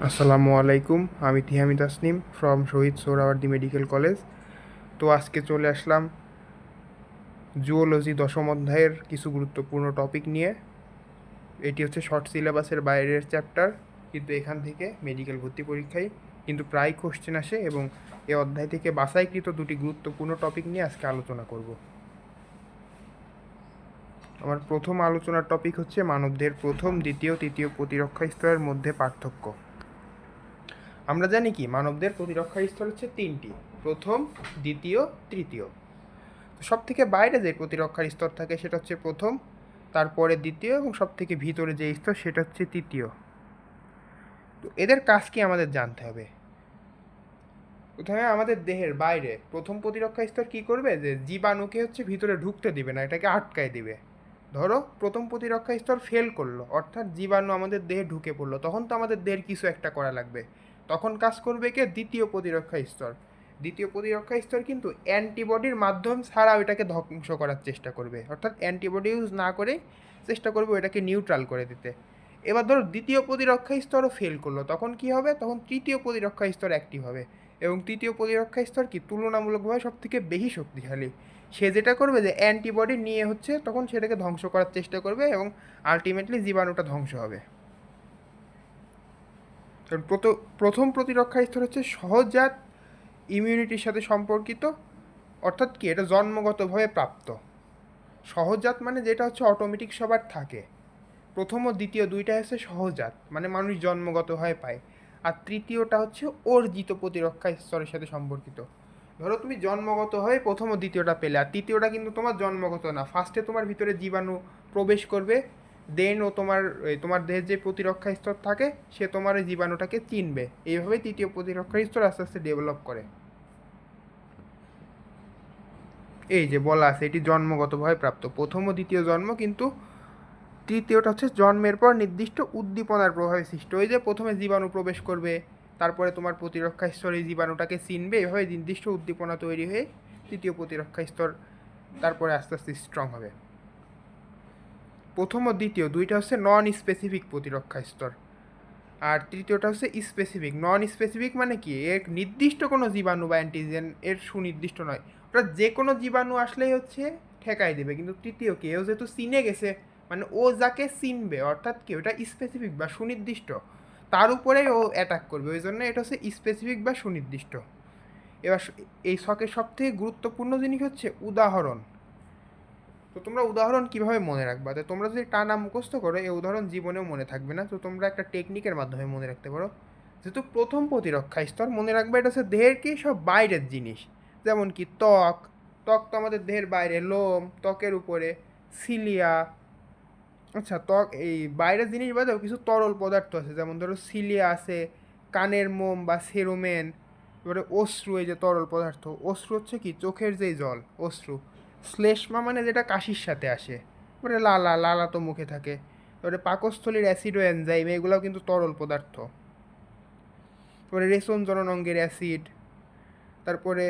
আসসালামু আলাইকুম। আমি Tihami Tasnim from Shaheed Suhrawardy medical college. তো আজকে চলে আসলাম জুওলজি দশম অধ্যায়ের কিছু গুরুত্বপূর্ণ টপিক নিয়ে। এটি হচ্ছে শর্ট সিলেবাসের বাইরের চ্যাপ্টার, কিন্তু এখান থেকে মেডিকেল ভর্তি পরীক্ষায় কিন্তু প্রায় কোশ্চেন আসে এবং এই অধ্যায় থেকে বাছাইকৃত দুটি গুরুত্বপূর্ণ টপিক নিয়ে আজকে আলোচনা করব। আমার প্রথম আলোচনার টপিক হচ্ছে মানবদেহের প্রথম, দ্বিতীয়, তৃতীয় প্রতিরক্ষা স্তরের মধ্যে পার্থক্য। আমরা জানি কি মানবদের প্রতিরক্ষা স্তর হচ্ছে তিনটি: প্রথম, দ্বিতীয়, তৃতীয়। সব থেকে বাইরে যে প্রতিরক্ষার স্তর থাকে সেটা হচ্ছে প্রথম, তারপরে দ্বিতীয় এবং সব থেকে ভিতরে যে স্তর সেটা হচ্ছে তৃতীয়। তো এদের কাজ কি আমাদের জানতে হবে। প্রথমে আমাদের দেহের বাইরে প্রথম প্রতিরক্ষা স্তর কি করবে, যে জীবাণুকে হচ্ছে ভিতরে ঢুকতে দিবে না, এটাকে আটকায় দিবে। ধরো প্রথম প্রতিরক্ষা স্তর ফেল করলো, অর্থাৎ জীবাণু আমাদের দেহে ঢুকে পড়লো, তখন তো আমাদের দেহের কিছু একটা করা লাগবে। তখন কাজ করবে কে, দ্বিতীয় প্রতিরক্ষা স্তর। দ্বিতীয় প্রতিরক্ষা স্তর কিন্তু অ্যান্টিবডির মাধ্যম ছাড়া ওইটাকে ধ্বংস করার চেষ্টা করবে, অর্থাৎ অ্যান্টিবডি ইউজ না করে চেষ্টা করবে ওইটাকে নিউট্রাল করে দিতে। এবার ধরো দ্বিতীয় প্রতিরক্ষা স্তরও ফেল করলো, তখন কি হবে, তখন তৃতীয় প্রতিরক্ষা স্তর অ্যাক্টিভ হবে। এবং তৃতীয় প্রতিরক্ষা স্তর কি তুলনামূলকভাবে সব থেকে বেশি শক্তিশালী। সে যেটা করবে যে অ্যান্টিবডি নিয়ে হচ্ছে তখন সেটাকে ধ্বংস করার চেষ্টা করবে এবং আলটিমেটলি জীবাণুটা ধ্বংস হবে। কারণ প্রথম প্রতিরক্ষা স্তর হচ্ছে সহজাত ইমিউনিটির সাথে সম্পর্কিত, অর্থাৎ কি এটা জন্মগতভাবে প্রাপ্ত। সহজাত মানে যেটা হচ্ছে অটোমেটিক সবার থাকে। প্রথম ও দ্বিতীয় দুইটা হচ্ছে সহজাত, মানে মানুষ জন্মগতভাবে পায়। আর তৃতীয়টা হচ্ছে অর্জিত প্রতিরক্ষা স্তরের সাথে সম্পর্কিত। ধরো তুমি জন্মগতভাবে প্রথম ও দ্বিতীয়টা পেলে, আর তৃতীয়টা কিন্তু তোমার জন্মগত না। ফার্স্টে তোমার ভিতরে জীবাণু প্রবেশ করবে, দেন ও তোমার দেহের যে প্রতিরক্ষা স্তর থাকে সে তোমার ওই জীবাণুটাকে চিনবে। এইভাবে তৃতীয় প্রতিরক্ষা স্তর আস্তে আস্তে ডেভেলপ করে। এই যে বলা আছে এটি জন্মগতভাবে প্রাপ্ত, প্রথম ও দ্বিতীয় জন্ম, কিন্তু তৃতীয়টা হচ্ছে জন্মের পর নির্দিষ্ট উদ্দীপনার প্রভাবে সৃষ্ট। ওই যে প্রথমে জীবাণু প্রবেশ করবে, তারপরে তোমার প্রতিরক্ষা স্তর এই জীবাণুটাকে চিনবে, এভাবে নির্দিষ্ট উদ্দীপনা তৈরি হয়ে তৃতীয় প্রতিরক্ষা স্তর তারপরে আস্তে আস্তে স্ট্রং হবে। প্রথম ও দ্বিতীয় দুইটা হচ্ছে নন স্পেসিফিক প্রতিরক্ষা স্তর, আর তৃতীয়টা হচ্ছে স্পেসিফিক। নন স্পেসিফিক মানে কি, এর নির্দিষ্ট কোনো জীবাণু বা অ্যান্টিজেন এর সুনির্দিষ্ট নয়, ওটা যে কোনো জীবাণু আসলেই হচ্ছে ঠেকাই দেবে। কিন্তু তৃতীয় কি, ও যেহেতু চিনে গেছে, মানে ও যাকে চিনবে, অর্থাৎ কি ওটা স্পেসিফিক বা সুনির্দিষ্ট, তার উপরে ও অ্যাটাক করবে, ওই জন্য এটা হচ্ছে স্পেসিফিক বা সুনির্দিষ্ট। এবার এই ছকের সবথেকে গুরুত্বপূর্ণ জিনিস হচ্ছে উদাহরণ। তো তোমরা উদাহরণ কিভাবে মনে রাখবা, তো তোমরা যদি টানা মুখস্থ করো এই উদাহরণ জীবনেও মনে থাকবে না। তো তোমরা একটা টেকনিকের মাধ্যমে মনে রাখতে পারো। যেহেতু প্রথম প্রতিরক্ষা স্তর, মনে রাখবে এটা হচ্ছে দেহের কি সব বাইরের জিনিস। যেমন কি ত্বক, ত্বক তো আমাদের দেহের বাইরে, লোম ত্বকের উপরে, সিলিয়া। আচ্ছা, ত্বক এই বাইরের জিনিস বাদেও কিছু তরল পদার্থ আছে, যেমন ধরো সিলিয়া আছে, কানের মোম বা সেরোমেন, এবারে অশ্রু, এই যে তরল পদার্থ। অশ্রু হচ্ছে কি চোখের যেই জল, অশ্রু। শ্লেষ্মা মানে যেটা কাশির সাথে আসে, এবারে লালা, লালা তো মুখে থাকে। এবারে পাকস্থলীর অ্যাসিড ও এনজাইম, এগুলোও কিন্তু তরল পদার্থ। তারপরে রেশন জননাঙ্গের অ্যাসিড, তারপরে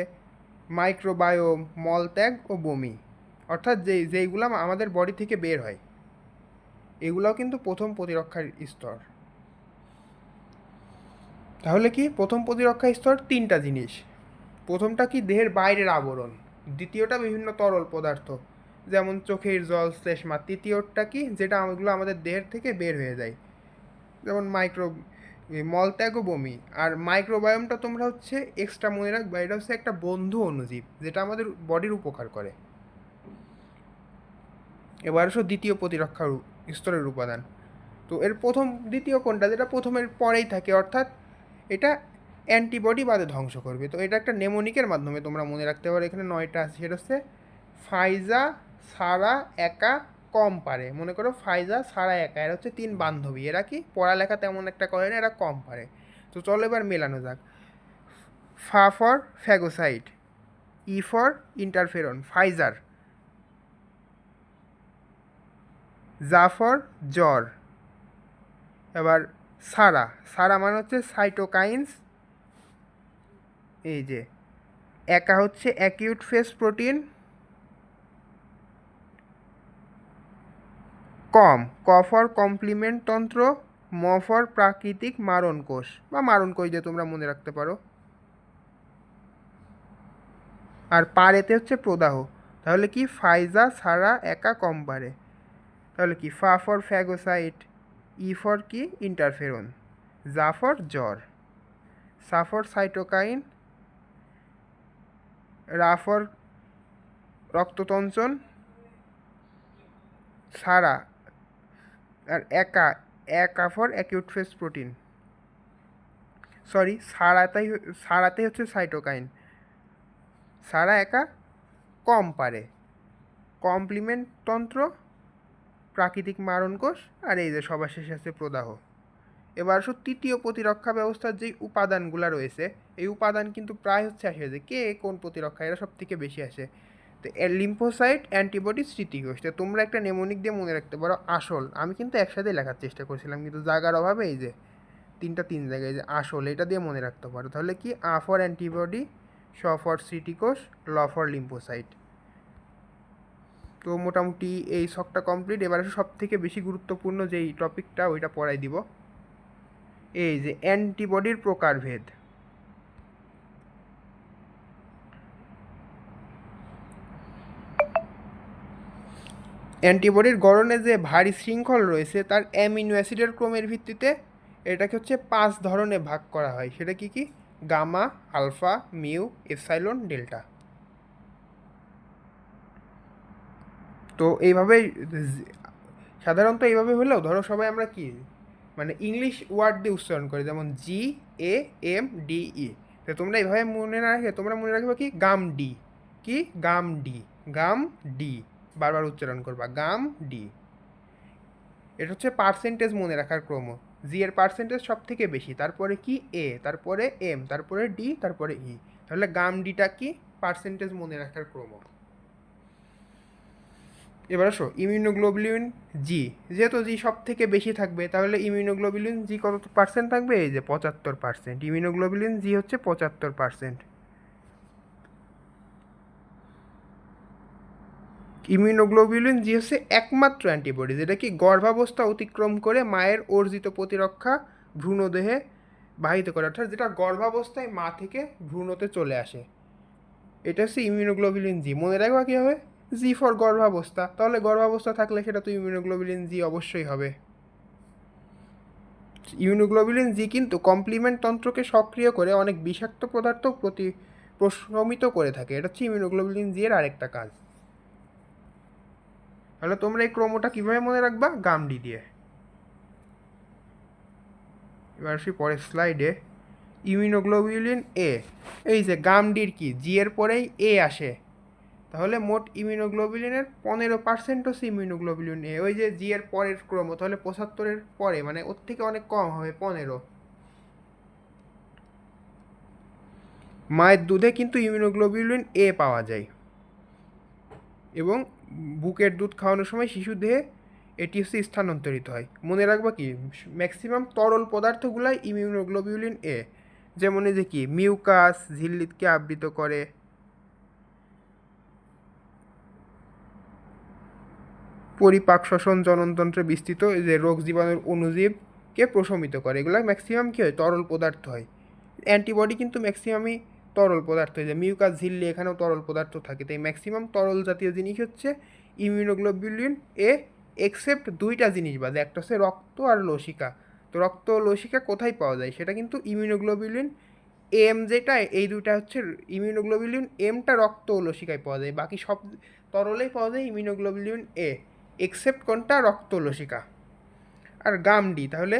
মাইক্রোবায়োম, মলত্যাগ ও বমি, অর্থাৎ যেইগুলো আমাদের বডি থেকে বের হয়, এগুলোও কিন্তু প্রথম প্রতিরক্ষার স্তর। তাহলে কি প্রথম প্রতিরক্ষা স্তর তিনটা জিনিস: প্রথমটা কি দেহের বাইরের আবরণ, দ্বিতীয়টা বিভিন্ন তরল পদার্থ যেমন চোখের জল, শ্লেষ্মা, তৃতীয়টা কি যেটা ওগুলো আমাদের দেহের থেকে বের হয়ে যায়, যেমন মলত্যাগ ও বমি। আর মাইক্রোবায়োমটা তোমরা হচ্ছে এক্সট্রা মনে রাখবা, এটা হচ্ছে একটা বন্ধু অণুজীব যেটা আমাদের বডির উপকার করে। এবার আসো দ্বিতীয় প্রতিরক্ষা স্তরের উপাদান। তো এর প্রথম দ্বিতীয় কোনটা, যেটা প্রথমের পরেই থাকে, অর্থাৎ এটা অ্যান্টিবডি বাদে ধ্বংস করবে। তো এটা একটা নেমোনিকের মাধ্যমে তোমরা মনে রাখতে পারো, এখানে 9টা আছে। সেটা হচ্ছে ফাইজা, সারা, একা, কম পারে। মনে করো ফাইজা, সারা, একা, এরা হচ্ছে 3 বান্ধবী। এরা কি পড়ালেখা তেমন একটা করে না, এরা কম পারে। তো চলো এবার মেলানো যাক। ফা ফর ফ্যাগোসাইড, ই ফর ইন্টারফেরন, ফাইজার। জাফর, জ্বর। এবার সারা, সারা মানে হচ্ছে সাইটোকাইন্স, এই যে। একা হচ্ছে অ্যাকিউট ফেস প্রোটিন, কম, ক ফর কমপ্লিমেন্ট তন্ত্র, ম ফর প্রাকৃতিক মারণ কোষ বা মারণ কোষ দিয়ে তোমরা মনে রাখতে পারো। আর পারেতে হচ্ছে প্রদাহ। তাহলে কি ফাইজা ছাড়া একা কম পারে। তাহলে কি ফা ফর ফ্যাগোসাইট, ই ফর কি ইন্টারফেরন, জা ফর জ্বর, সা ফর সাইটোকাইন, রা ফর রক্ততঞ্চন, সারা আর একা, একা for acute face protein, sorry সারাতে হচ্ছে সাইটোকাইন, সারা একা কম পারে, কমপ্লিমেন্ট তন্ত্র, প্রাকৃতিক মারণ কোষ, আর এই যে সবার শেষে আছে প্রদাহ। এবার আসো তৃতীয় প্রতিরক্ষা ব্যবস্থার যে উপাদানগুলো রয়েছে, এই উপাদান কিন্তু প্রায় হচ্ছে আসে যে কে কোন প্রতিরক্ষা, এরা সব থেকে বেশি আসে। তো লিম্ফোসাইট, অ্যান্টিবডি, স্মৃতিকোষ। তো তোমরা একটা নেমোনিক দিয়ে মনে রাখতে পারো আসল, আমি কিন্তু একসাথে লেখার চেষ্টা করছিলাম কিন্তু জায়গার অভাবে এই যে তিন জায়গায় যে আসল, এটা দিয়ে মনে রাখতে পারো। তাহলে কি আ ফর অ্যান্টিবডি, স ফর স্মৃতিকোষ, ল ফর লিম্ফোসাইট। তো মোটামুটি এই শখটা কমপ্লিট। এবার সব থেকে বেশি গুরুত্বপূর্ণ যেই টপিকটা ওইটা পড়াই দিব, এই যে অ্যান্টিবডির প্রকারভেদ। অ্যান্টিবডির গড়নে যে ভারী শৃঙ্খল রয়েছে তার অ্যামিনো অ্যাসিডের ক্রমের ভিত্তিতে এটাকে হচ্ছে 5 ধরনে ভাগ করা হয়। সেটা কি কি? Gamma, alpha, mu, epsilon, delta. তো এইভাবেই সাধারণত এইভাবে হলেও ধরো সবাই আমরা কি মানে ইংলিশ ওয়ার্ড দিয়ে উচ্চারণ করি, যেমন GAMDE। তো তোমরা এইভাবে মনে রাখবে, তোমরা মনে রাখবে কি গাম ডি, কি গাম ডি, গাম ডি, বারবার উচ্চারণ করবা গাম ডি। এটা হচ্ছে পার্সেন্টেজ মনে রাখার ক্রম। জি এর পার্সেন্টেজ সব থেকে বেশি, তারপরে কি এ, তারপরে এম, তারপরে ডি, তারপরে ই। তাহলে গাম ডিটা কি পার্সেন্টেজ মনে রাখার ক্রম। এবার আসো ইমিউনোগ্লোবুলিন জি, যেহেতু জি সব থেকে বেশি থাকবে তাহলে ইমিউনোগ্লোবুলিন জি কত পার্সেন্ট থাকবে? এই যে 75%। ইমিউনোগ্লোবুলিন জি হচ্ছে 75%। ইমিউনোগ্লোবুলিন জি হচ্ছে একমাত্র অ্যান্টিবডি যেটা কি গর্ভাবস্থা অতিক্রম করে মায়ের অর্জিত প্রতিরক্ষা ভ্রূণদেহে বাহিত করে, অর্থাৎ যেটা গর্ভাবস্থায় মা থেকে ভ্রূণতে চলে আসে। এটা হচ্ছে ইমিউনোগ্লোবুলিন জি। মনে রাখবা কী হবে? জি ফর গর্ভাবস্থা, তাহলে গর্ভাবস্থা থাকলে সেটা তো ইমিউনোগ্লোবুলিন জি অবশ্যই হবে। ইমিউনোগ্লোবুলিন জি কিন্তু কমপ্লিমেন্ট তন্ত্রকে সক্রিয় করে অনেক বিষাক্ত পদার্থ প্রশমিত করে থাকে। এটা হচ্ছে ইমিউনোগ্লোবুলিন জি এর আরেকটা কাজ। তাহলে তোমরা এই ক্রমটা কীভাবে মনে রাখবা? গামডি দিয়ে। এবার আসি পরের স্লাইডে। ইমিউনোগ্লোবুলিন এ, এই যে গামডির কি জি এর পরেই এ আসে, তাহলে মোট ইমিউনোগ্লোবুলিনের 15% হচ্ছে ইমিউনোগ্লোবুলিন এ। ওই যে জি এর পরের ক্রম, তাহলে 75-এর পরে মানে ওর থেকে অনেক কম হবে 15। মায়ের দুধে কিন্তু ইমিউনোগ্লোবুলিন এ পাওয়া যায়, এবং বুকের দুধ খাওয়ানোর সময় শিশু দেহে এটি হচ্ছে স্থানান্তরিত হয়। মনে রাখবা কি ম্যাক্সিমাম তরল পদার্থগুলাই ইমিউনোগ্লোবুলিন এ, যেমন এই যে কি মিউকাস ঝিল্লিকে আবৃত করে, পরিপাক শ্বসন জননতন্ত্রে বিস্তৃত এই যে রোগ জীবাণুর অণুজীবকে প্রশমিত করে। এগুলো ম্যাক্সিমাম কী হয়? তরল পদার্থ হয়। অ্যান্টিবডি কিন্তু ম্যাক্সিমামই তরল পদার্থ, হয় যে মিউকাস ঝিল্লি এখানেও তরল পদার্থ থাকে। তাই ম্যাক্সিমাম তরল জাতীয় জিনিস হচ্ছে ইমিউনোগ্লোবুলিন এ, এক্সেপ্ট দুইটা জিনিস বাদে, একটা হচ্ছে রক্ত আর লসিকা। তো রক্ত ও লসিকা কোথায় পাওয়া যায়? সেটা কিন্তু ইমিউনোগ্লোবুলিন এম যেটা, এই দুইটা হচ্ছে ইমিউনোগ্লোবুলিন এমটা রক্ত ও লসিকায় পাওয়া যায়, বাকি সব তরলেই পাওয়া যায় ইমিউনোগ্লোবুলিন এ, এক্সেপ্ট কোনটা? রক্ত লসিকা। আর গাম ডি, তাহলে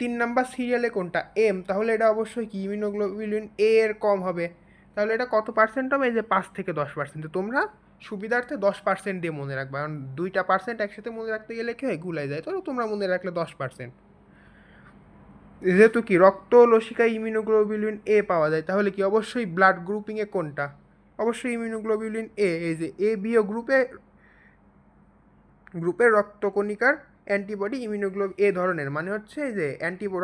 3 নাম্বার সিরিয়ালে কোনটা? এম, তাহলে এটা অবশ্যই কি ইমিউনোগ্লোবুলিন এ এর কম হবে। তাহলে এটা কত পার্সেন্ট হবে? এই যে 5 থেকে 10%। তোমরা সুবিধার্থে 10% দিয়ে মনে রাখবা, কারণ 2% একসাথে মনে রাখতে গেলে কি হয়? গুলাই যায়। তো তোমরা মনে রাখলে 10%। যেহেতু কি রক্ত লসিকায় ইমিউনোগ্লোবুলিন এ পাওয়া যায়, তাহলে কি অবশ্যই ব্লাড গ্রুপিংয়ে কোনটা? অবশ্যই ইমিউনোগ্লোবুলিন এ। এই যে এ বিও গ্রুপের রক্তকণিকার অ্যান্টিবডি ইমিউনোগ্লোব এ ধরনের, মানে হচ্ছে যে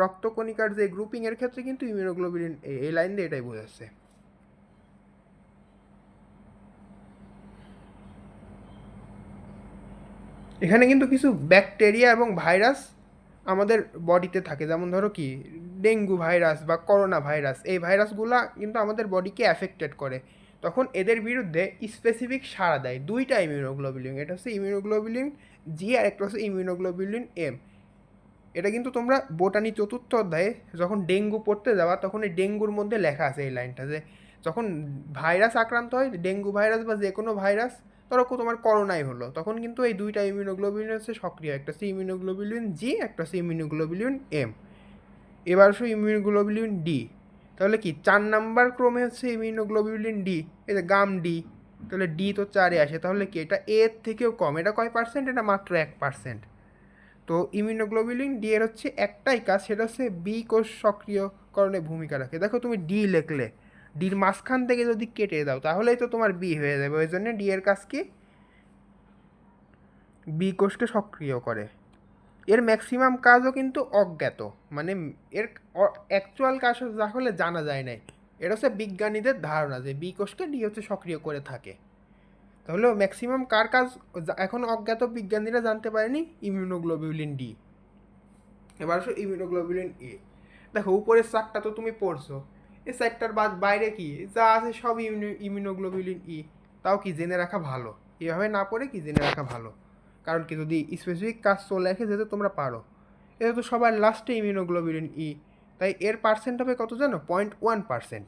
রক্তকণিকার যে গ্রুপিংয়ের ক্ষেত্রে কিন্তু ইমিউনোগ্লোবুলিন এ, এই লাইন দিয়ে এটাই বোঝাচ্ছে। এখানে কিন্তু কিছু ব্যাকটেরিয়া এবং ভাইরাস আমাদের বডিতে থাকে, যেমন ধরো কি ডেঙ্গু ভাইরাস বা করোনা ভাইরাস, এই ভাইরাসগুলা কিন্তু আমাদের বডিকে অ্যাফেক্টেড করে, তখন এদের বিরুদ্ধে স্পেসিফিক সাড়া দেয় দুইটা ইমিউনোগ্লোবুলিন, এটা হচ্ছে ইমিউনোগ্লোবুলিন জি আর একটা হচ্ছে ইমিউনোগ্লোবুলিন এম। এটা কিন্তু তোমরা বোটানি চতুর্থ অধ্যায়ে যখন ডেঙ্গু পড়তে যাওয়া তখন এই ডেঙ্গুর মধ্যে লেখা আছে এই লাইনটা, যে যখন ভাইরাস আক্রান্ত হয়, ডেঙ্গু ভাইরাস বা যে কোনো ভাইরাস, ধরো তোমার করোনাই হলো, তখন কিন্তু এই দুইটা ইমিউনোগ্লোবুলিন হচ্ছে সক্রিয়, একটা হচ্ছে ইমিউনোগ্লোবুলিন জি, একটা হচ্ছে ইমিউনোগ্লোবুলিন এম। এবার হচ্ছে ইমিউনোগ্লোবুলিন ডি, তাহলে কি 4 নাম্বার ক্রমে হচ্ছে ইমিউনোগ্লোবুলিন ডি, এই যে গাম ডি, তাহলে ডি তো 4-এ আসে, তাহলে কি এটা এর থেকেও কম, এটা কয় পার্সেন্ট, এটা মাত্র 1%। তো ইমিউনোগ্লোবুলিন ডি এর হচ্ছে একটাই কাজ, সেটা হচ্ছে বি কোষ সক্রিয়করণে ভূমিকা রাখে। দেখো তুমি ডি লিখলে, ডির মাঝখান থেকে যদি কেটে দাও তাহলেই তো তোমার বি হয়ে যাবে, ওই জন্য ডি এর কাজ কি, বি কোষকে সক্রিয় করে। এর ম্যাক্সিমাম কাজও কিন্তু অজ্ঞাত, মানে এর অ্যাকচুয়াল কাজ আসলে জানা যায় নাই, এটা হচ্ছে বিজ্ঞানীদের ধারণা যে বি কোষকে ডি হচ্ছে সক্রিয় করে থাকে। তাহলে ম্যাক্সিমাম কার কাজ এখন অজ্ঞাত, বিজ্ঞানীরা জানতে পারেনি ইমিউনোগ্লোবুলিন ডি। এবার আসো ইমিউনোগ্লোবুলিন এ। দেখো উপরের চারটা তো তুমি পড়ছো, এই চারটার বাইরে কি যা আছে সব ইমিউনোগ্লোবুলিন ই, তাও কি জেনে রাখা ভালো, এভাবে না পড়ে কি জেনে রাখা ভালো, কারণ কি যদি স্পেসিফিক কাজ চলে আসে যেহেতু তোমরা পারো। এটা তো সবার লাস্টে ইমিউনোগ্লোবুলিন ই, তাই এর পার্সেন্ট হবে কত জানো, 0.1%।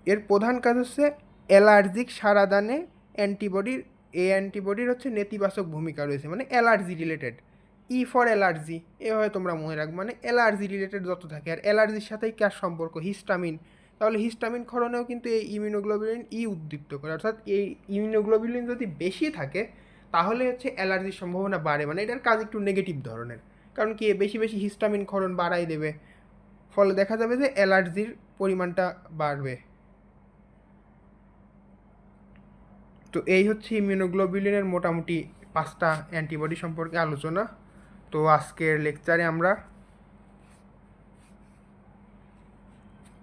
এর প্রধান কাজ হচ্ছে অ্যালার্জিক সারাদানে অ্যান্টিবডির, এই অ্যান্টিবডির হচ্ছে নেতিবাচক ভূমিকা রয়েছে, মানে allergy related, E for allergy, এভাবে তোমরা মনে রাখবে, মানে অ্যালার্জি রিলেটেড যত থাকে, আর অ্যালার্জির সাথেই কার সম্পর্ক, হিস্টামিন, তাহলে হিস্টামিন ক্ষরণেও কিন্তু এই ইমিউনোগ্লোবুলিন ই উদ্দীপ্ত করে, অর্থাৎ এই ইমিউনোগ্লোবুলিন যদি বেশি থাকে তাহলে হচ্ছে অ্যালার্জির সম্ভাবনা বাড়ে, মানে এটার কাজ একটু নেগেটিভ ধরনের, কারণ কি বেশি বেশি হিস্টামিন ক্ষরণ বাড়াই দেবে, ফলে দেখা যাবে যে অ্যালার্জির পরিমাণটা বাড়বে। তো এই হচ্ছে ইমিউনোগ্লোবুলিনের মোটামুটি 5টা অ্যান্টিবডি সম্পর্কে আলোচনা। তো আজকের লেকচারে আমরা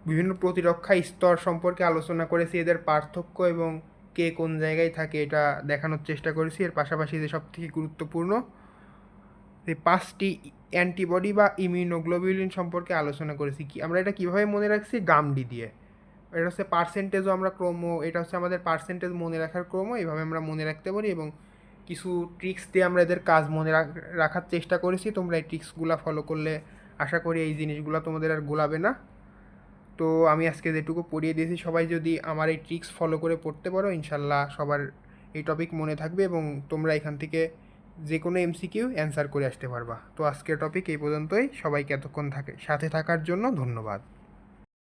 বিভিন্ন প্রতিরক্ষা স্তর সম্পর্কে আলোচনা করেছি, এদের পার্থক্য এবং কে কোন জায়গায় থাকে এটা দেখানোর চেষ্টা করেছি। এর পাশাপাশি যে সবথেকে গুরুত্বপূর্ণ এই 5টি অ্যান্টিবডি বা ইমিউনোগ্লোবুলিন সম্পর্কে আলোচনা করেছি, কি আমরা এটা কীভাবে মনে রাখছি, গামডি দিয়ে। এটা হচ্ছে পার্সেন্টেজও আমরা ক্রম, এটা হচ্ছে আমাদের পার্সেন্টেজ মনে রাখার ক্রম, এইভাবে আমরা মনে রাখতে পারি, এবং কিছু ট্রিক্স দিয়ে আমরা এদের কাজ মনে রাখার চেষ্টা করেছি। তোমরা এই ট্রিক্সগুলো ফলো করলে আশা করি এই জিনিসগুলো তোমাদের আর গোলাবে না। তো আমি আজকে যেটুকু পড়িয়ে দিয়েছি, সবাই যদি আমার এই ট্রিক্স ফলো করে পড়তে পারো, ইনশাল্লাহ সবার এই টপিক মনে থাকবে এবং তোমরা এখান থেকে যে কোনো এমসিকিউ অ্যান্সার করে আসতে পারবা। তো আজকের টপিক এই পর্যন্তই, সবাইকে এতক্ষণ সাথে থাকার জন্য ধন্যবাদ।